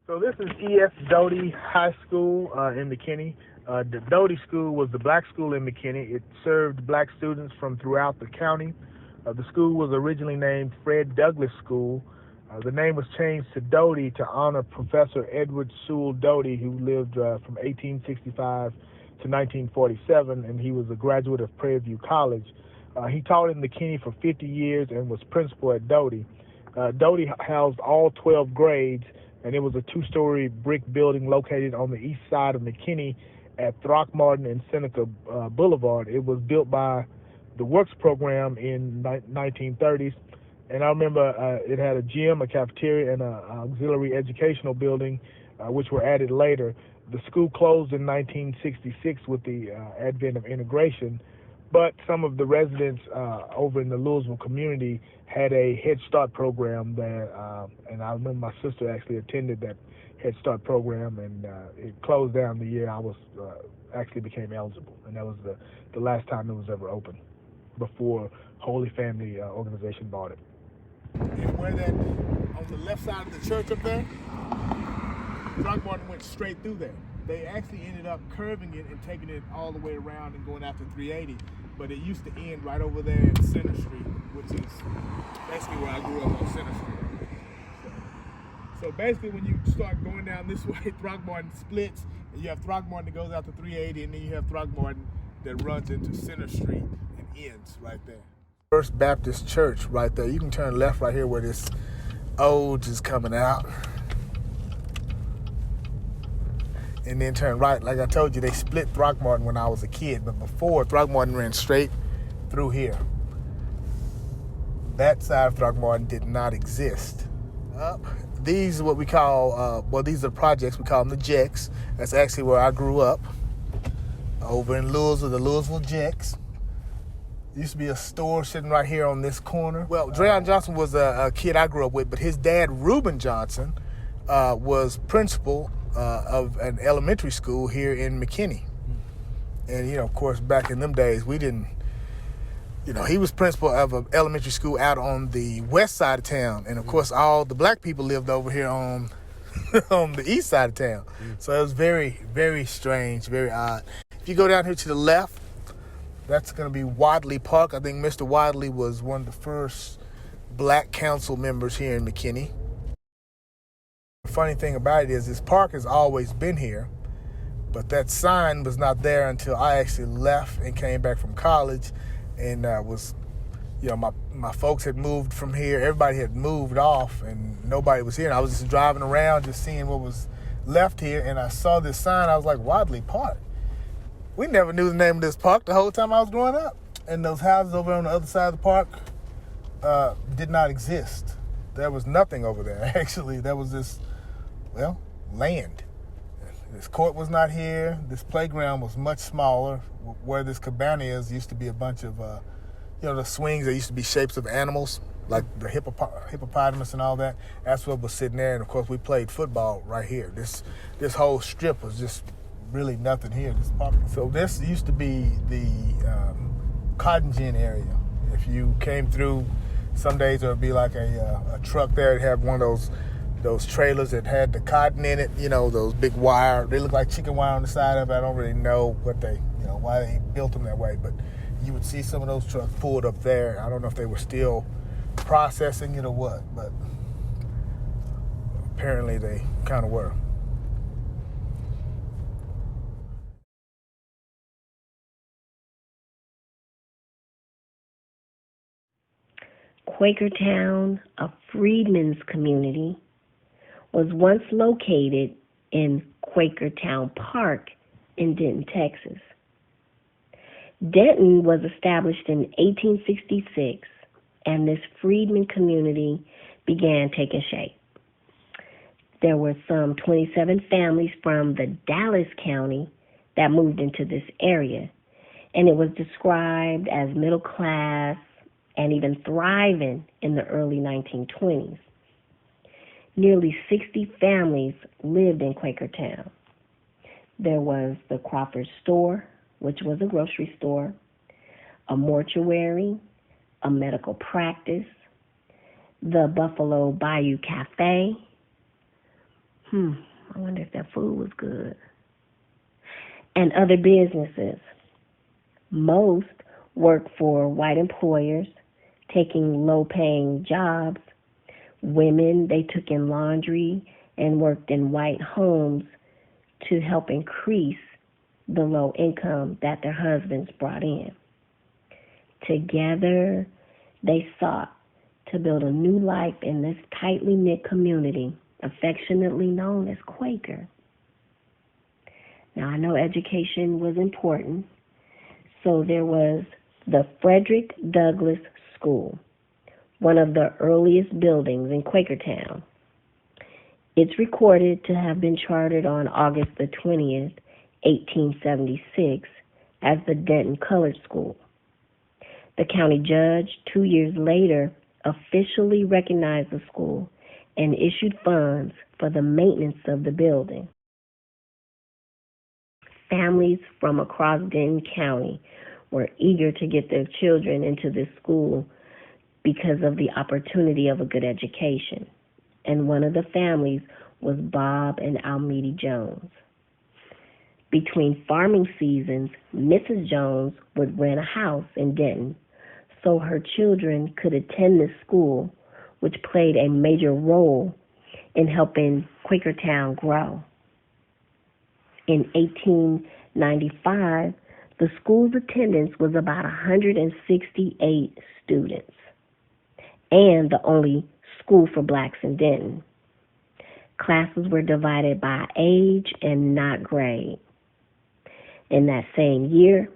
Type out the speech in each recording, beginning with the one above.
So this is E.S. Doty High School in McKinney. The Doty School was the black school in McKinney. It served black students from throughout the county. The school was originally named Fred Douglass School. The name was changed to Doty to honor Professor Edward Sewell Doty, who lived from 1865 to 1947, and he was a graduate of Prairie View College. He taught in McKinney for 50 years and was principal at Doty. Doty housed all 12 grades, and it was a two-story brick building located on the east side of McKinney at Throckmorton and Seneca Boulevard. It was built by the Works program in 1930s, and I remember it had a gym, a cafeteria, and an auxiliary educational building, which were added later. The school closed in 1966 with the advent of integration, but some of the residents over in the Louisville community had a Head Start program there, and I remember my sister actually attended that Head Start program, and it closed down the year I was actually became eligible, and that was the last time it was ever open before Holy Family organization bought it. And where that, on the left side of the church up there, Throckmorton went straight through there. They actually ended up curving it and taking it all the way around and going out to 380. But it used to end right over there at Center Street, which is basically where I grew up, on Center Street. So basically when you start going down this way, Throckmorton splits, and you have Throckmorton that goes out to 380, and then you have Throckmorton that runs into Center Street and ends right there. First Baptist Church right there. You can turn left right here where this Odes is coming out. And then turn right. Like I told you, they split Throckmorton when I was a kid, but before, Throckmorton ran straight through here. That side of Throckmorton did not exist. These are what we call, these are projects, we call them the Jecks. That's actually where I grew up, over in Louisville, the Louisville Jecks. Used to be a store sitting right here on this corner. Well, Dreon Johnson was a kid I grew up with, but his dad, Reuben Johnson, was principal of an elementary school here in McKinney. And, of course, back in them days, we didn't, he was principal of an elementary school out on the west side of town. And, of course, all the black people lived over here on on the east side of town. So it was very, very strange, very odd. If you go down here to the left, that's going to be Wadley Park. I think Mr. Wadley was one of the first black council members here in McKinney. The funny thing about it is this park has always been here, but that sign was not there until I actually left and came back from college, and my folks had moved from here. Everybody had moved off, and nobody was here. And I was just driving around, just seeing what was left here, and I saw this sign. I was like, Wadley Park. We never knew the name of this park the whole time I was growing up. And those houses over on the other side of the park did not exist. There was nothing over there, actually. There was this, land. This court was not here. This playground was much smaller. Where this cabana is used to be a bunch of, the swings that used to be shapes of animals, like the hippopotamus and all that. That's what was sitting there. And, of course, we played football right here. This whole strip was just really nothing here. So this used to be the cotton gin area. If you came through, some days there would be like a truck there. It'd have one of those trailers that had the cotton in it. Those big wire. They look like chicken wire on the side of it. I don't really know what why they built them that way, but you would see some of those trucks pulled up there. I don't know if they were still processing it or what, but apparently they kind of were. Quakertown, a freedmen's community, was once located in Quakertown Park in Denton, Texas. Denton was established in 1866, and this freedmen community began taking shape. There were some 27 families from the Dallas County that moved into this area, and it was described as middle class and even thriving in the early 1920s. Nearly 60 families lived in Quakertown. There was the Crawford store, which was a grocery store, a mortuary, a medical practice, the Buffalo Bayou Cafe, I wonder if that food was good. And other businesses. Most worked for white employers, taking low-paying jobs. Women, they took in laundry and worked in white homes to help increase the low income that their husbands brought in. Together, they sought to build a new life in this tightly knit community, affectionately known as Quaker. Now, I know education was important, so there was the Frederick Douglass School, one of the earliest buildings in Quakertown. It's recorded to have been chartered on August the 20th, 1876, as the Denton Colored School. The county judge, 2 years later, officially recognized the school and issued funds for the maintenance of the building. Families from across Denton County were eager to get their children into this school because of the opportunity of a good education. And one of the families was Bob and Almeda Jones. Between farming seasons, Mrs. Jones would rent a house in Denton so her children could attend this school, which played a major role in helping Quakertown grow. In 1895, the school's attendance was about 168 students, and the only school for blacks in Denton. Classes were divided by age and not grade. In that same year,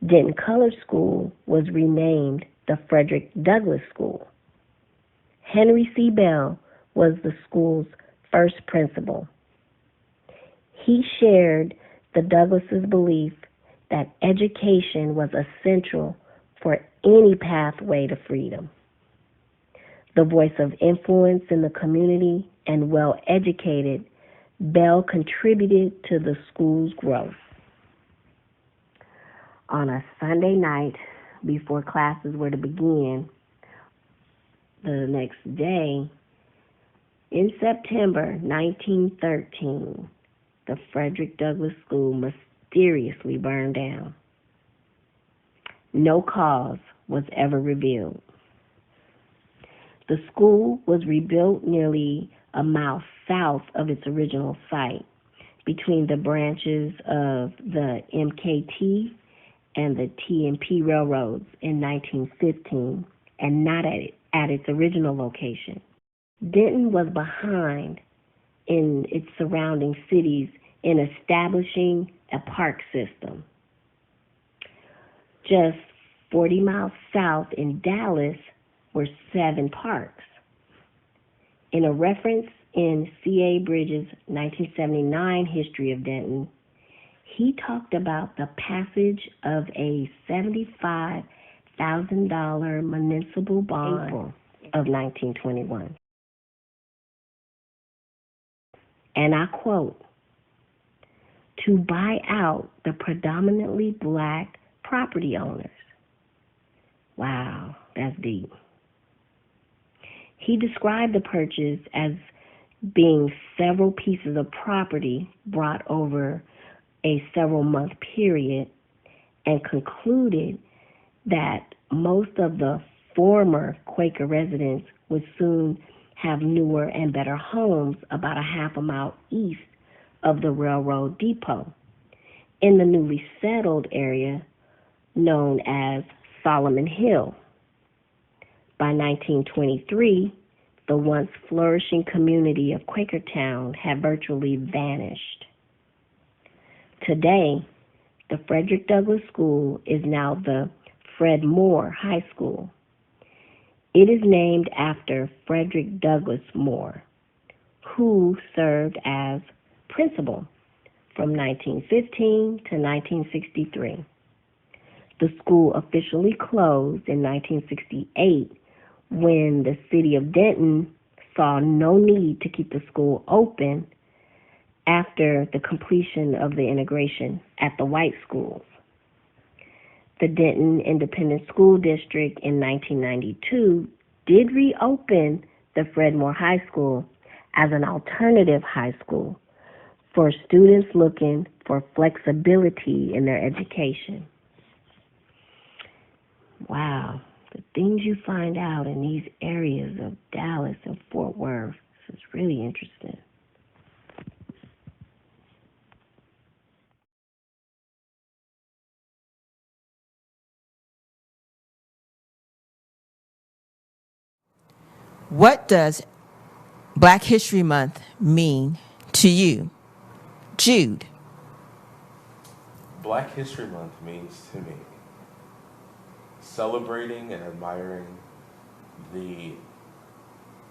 Denton Colored School was renamed the Frederick Douglass School. Henry C. Bell was the school's first principal. He shared the Douglas's belief that education was essential for any pathway to freedom. The voice of influence in the community and well-educated, Bell contributed to the school's growth. On a Sunday night, before classes were to begin the next day, in September 1913, the Frederick Douglass School mysteriously burned down. No cause was ever revealed. The school was rebuilt nearly a mile south of its original site, between the branches of the MKT and the T&P railroads in 1915, and not at its original location. Denton was behind in its surrounding cities in establishing a park system. Just 40 miles south in Dallas were 7 parks. In a reference in C.A. Bridges' 1979 History of Denton, he talked about the passage of a $75,000 municipal bond April of 1921. And I quote, "to buy out the predominantly black property owners." Wow, that's deep. He described the purchase as being several pieces of property brought over a several-month period, and concluded that most of the former Quaker residents would soon have newer and better homes about a half a mile east of the railroad depot in the newly settled area known as Solomon Hill. By 1923, the once flourishing community of Quakertown had virtually vanished. Today, the Frederick Douglass School is now the Fred Moore High School. It is named after Frederick Douglass Moore, who served as principal from 1915 to 1963. The school officially closed in 1968 when the city of Denton saw no need to keep the school open after the completion of the integration at the white schools. The Denton Independent School District in 1992 did reopen the Fred Moore High School as an alternative high school for students looking for flexibility in their education. Wow, the things you find out in these areas of Dallas and Fort Worth is really interesting. What does Black History Month mean to you? Jude. Black History Month means to me celebrating and admiring the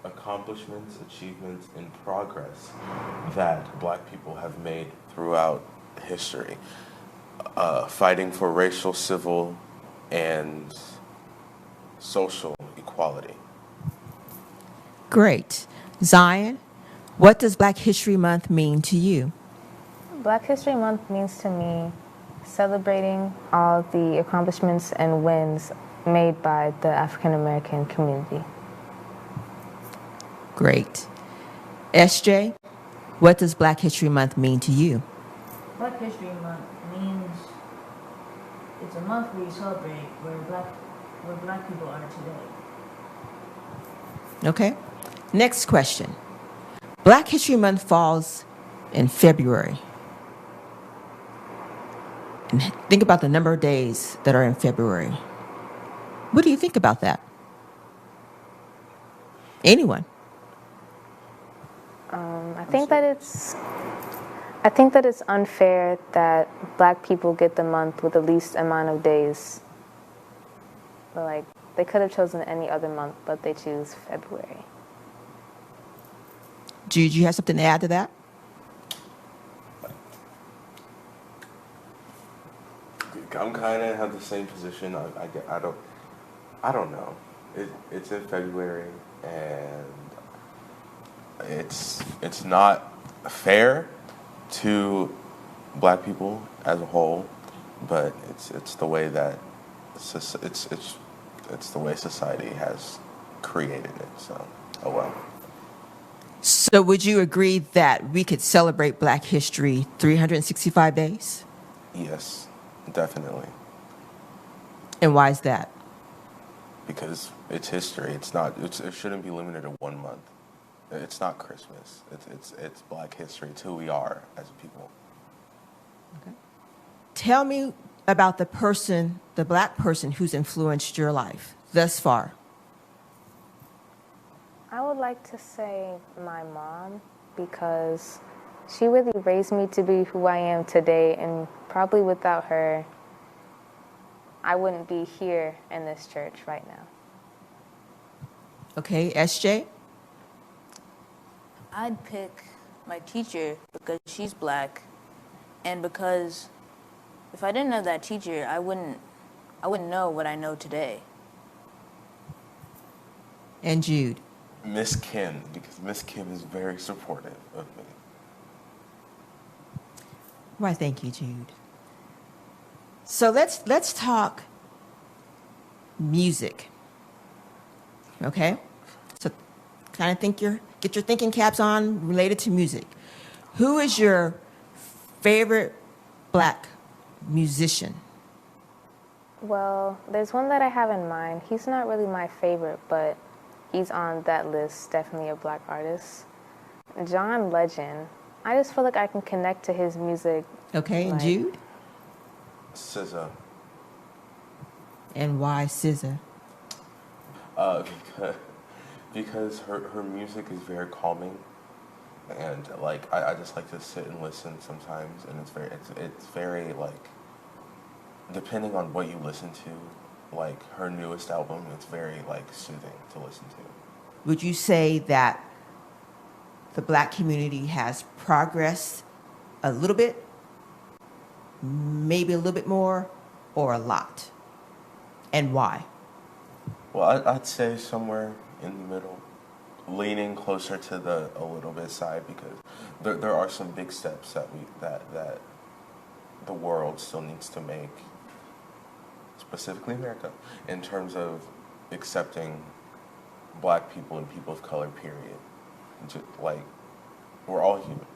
accomplishments, achievements, and progress that Black people have made throughout history, fighting for racial, civil, and social equality. Great. Zion, what does Black History Month mean to you? Black History Month means to me celebrating all the accomplishments and wins made by the African American community. Great. SJ, what does Black History Month mean to you? Black History Month means it's a month where you celebrate where black people are today. Okay. Next question. Black History Month falls in February. And think about the number of days that are in February. What do you think about that? Anyone? I think that it's unfair that Black people get the month with the least amount of days. But like they could have chosen any other month, but they choose February. Jude, you have something to add to that? I'm kind of have the same position. I don't know. It's in February, and it's not fair to Black people as a whole, but it's the way that it's the way society has created it. So, oh well. So would you agree that we could celebrate Black history 365 days? Yes, definitely. And why is that? Because it's history. It shouldn't be limited to 1 month. It's not Christmas. It's Black history. It's who we are as a people. Okay. Tell me about the Black person who's influenced your life thus far. I would like to say my mom, because she really raised me to be who I am today, and probably without her, I wouldn't be here in this church right now. Okay, SJ? I'd pick my teacher because she's Black, and because if I didn't have that teacher, I wouldn't know what I know today. And Jude? Miss Kim, because Miss Kim is very supportive of me. Why, thank you, Jude. So let's talk music. Okay? So kind of get your thinking caps on related to music. Who is your favorite Black musician? Well, there's one that I have in mind. He's not really my favorite, but he's on that list, definitely a Black artist. John Legend. I just feel like I can connect to his music. Okay, and Jude? SZA. And why SZA? Because her music is very calming, and like I just like to sit and listen sometimes, and it's very like, depending on what you listen to, like her newest album, it's very like soothing to listen to. Would you say that the Black community has progressed a little bit, maybe a little bit more, or a lot? And why? Well, I'd say somewhere in the middle, leaning closer to the a little bit side, because there are some big steps that the world still needs to make, specifically America, in terms of accepting Black people and people of color, period. just, like, we're all human.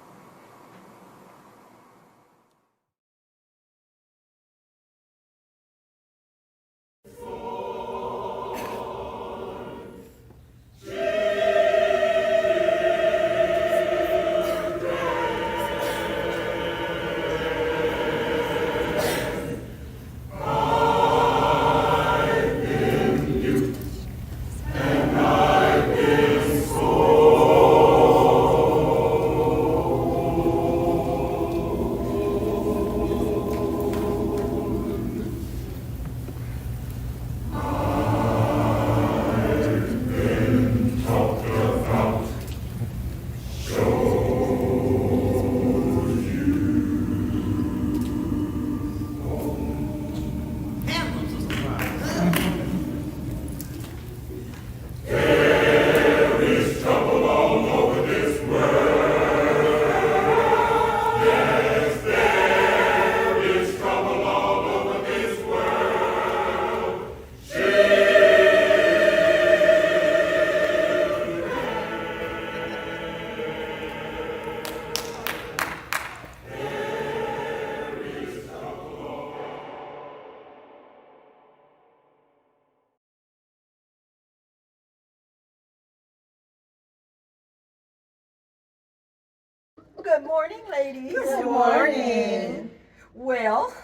Good morning, ladies. Good morning. Well,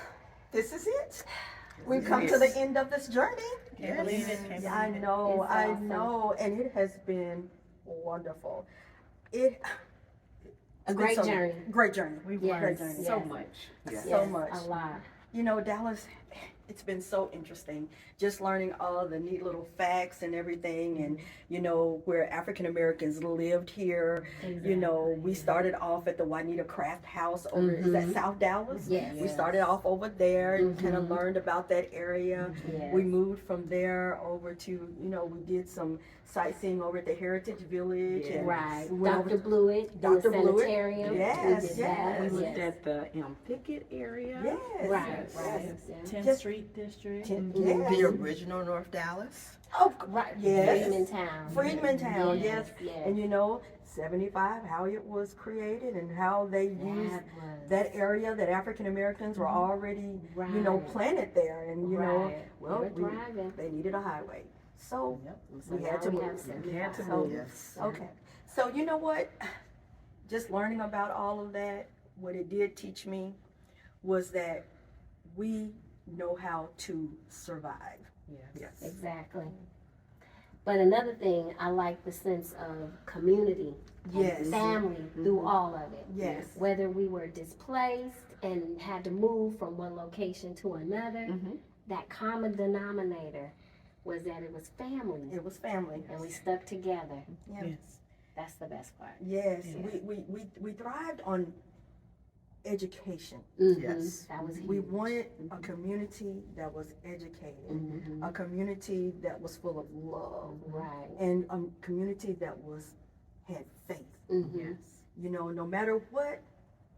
this is it. We've come to the end of this journey. Can't believe it. I know, I know, and it has been wonderful. A great journey. Great journey. We've Yes, learned yes. so much. So much. A lot. You know, Dallas, it's been so interesting just learning all the neat little facts and everything, and you know, where African Americans lived here. You know, we started off at the Juanita Craft House over is that South Dallas? Yes. We started off over there and kind of learned about that area. Yes. We moved from there over to, you know, we did some sightseeing over at the Heritage Village. And Right. we went over Dr. Blewett, in the Dr. Blewett. sanitarium. Yes, We did yes. that. We looked Yes. at the Pickett area. Yes. Right, yes. right. 10th Just- Street District. Yes. The original North Dallas. Oh, Right. yes. Freedman Town. Freedman Town, yes. Yes. And you know, 75, how it was created and how they used that area that African Americans were already, you know, Right. planted there. And, you know, Right. well, They were thriving. they needed a highway. So So we now had to we move. have 75. We had to So- move. Yes. Okay. So you know what? Just learning about all of that, what it did teach me was that we know how to survive. Yes. Exactly. But another thing, I like the sense of community Yes. and family through all of it. Yes. Whether we were displaced and had to move from one location to another, that common denominator was that it was family. It was family. And we stuck together. Yeah. Yes. That's the best part. Yes. Yeah. We thrived on education. Yes. That was huge. We wanted a community that was educated, a community that was full of love, Right. and a community that had faith. Mm-hmm. You know, no matter what,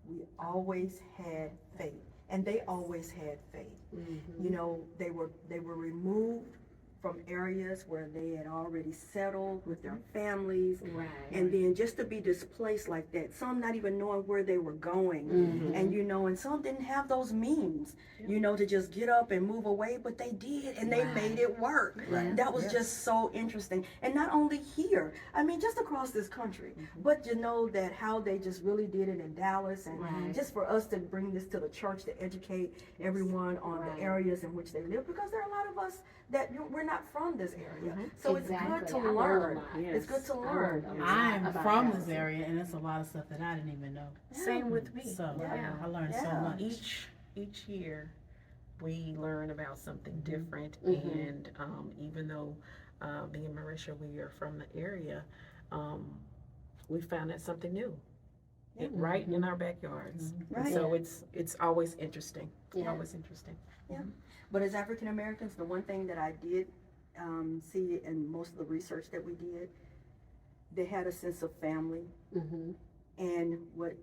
we always had faith, and they always had faith. Mm-hmm. You know, they were removed from areas where they had already settled with their families. Right. And then just to be displaced like that, some not even knowing where they were going. And you know, and some didn't have those means, you know, to just get up and move away, but they did, and they made it work. Right. That was just so interesting. And not only here, I mean, just across this country, but you know that how they just really did it in Dallas, and Right. just for us to bring this to the church to educate everyone on Right. the areas in which they live, because there are a lot of us that we're not from this area. So it's good Exactly. to I learned a learn. lot. It's good to I learn. learned a lot I'm about from Dallas. this area, and it's a lot of stuff that I didn't even know. Same with me. So Yeah. I learned so Yeah. much. Each year, we learn about something different, Mhm. and even though me and Marisha, we are from the area, we found out something new, right in our backyards. Right. So it's always interesting. Yeah. Always interesting. But as African Americans, the one thing that I did see in most of the research that we did, they had a sense of family, Mm-hmm. and what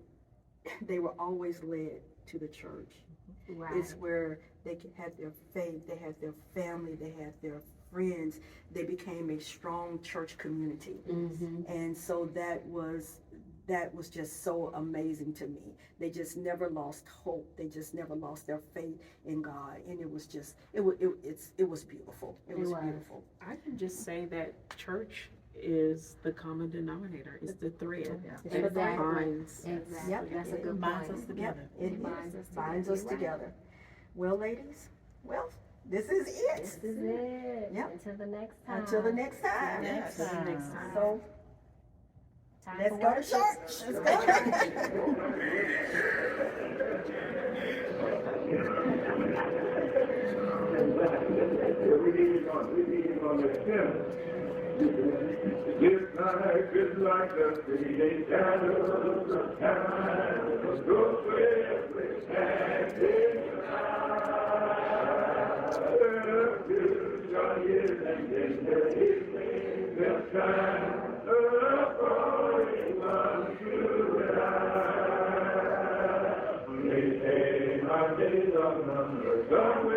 they were always led to the church. Right. It's where they had their faith, they had their family, they had their friends, they became a strong church community. And so that was just so amazing to me. They just never lost hope. They just never lost their faith in God, and it was just it was beautiful. It was beautiful. I can just say that church is the common denominator. It's the thread that binds. Yep. That's a good binds point. us together. It binds us together. Well, ladies, this is it. This is it. Yep. Until the next time. Until the next time. Next time. So Time let's for go to worship. church. Let's go. This life is like the fleeting shadows of time, so swiftly passing by. The future is and in the evening, the time, the falling one to rise. They say my days are numbered, God will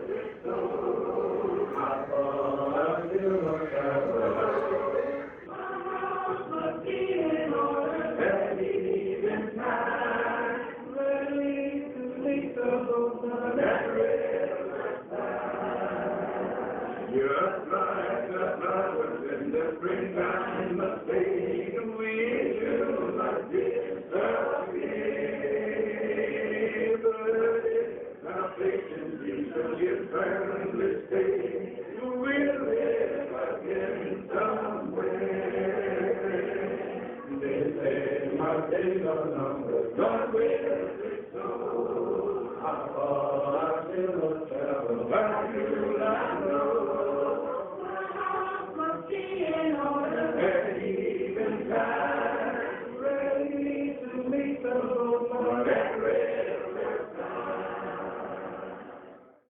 restore. I fall, I still must have just like the flowers in the springtime must fade away to my disappear. But if our faith in Jesus is firmly stayed, we'll live again somewhere. They say my days are numbered, God will restore. I fall, I still must travel back to I know.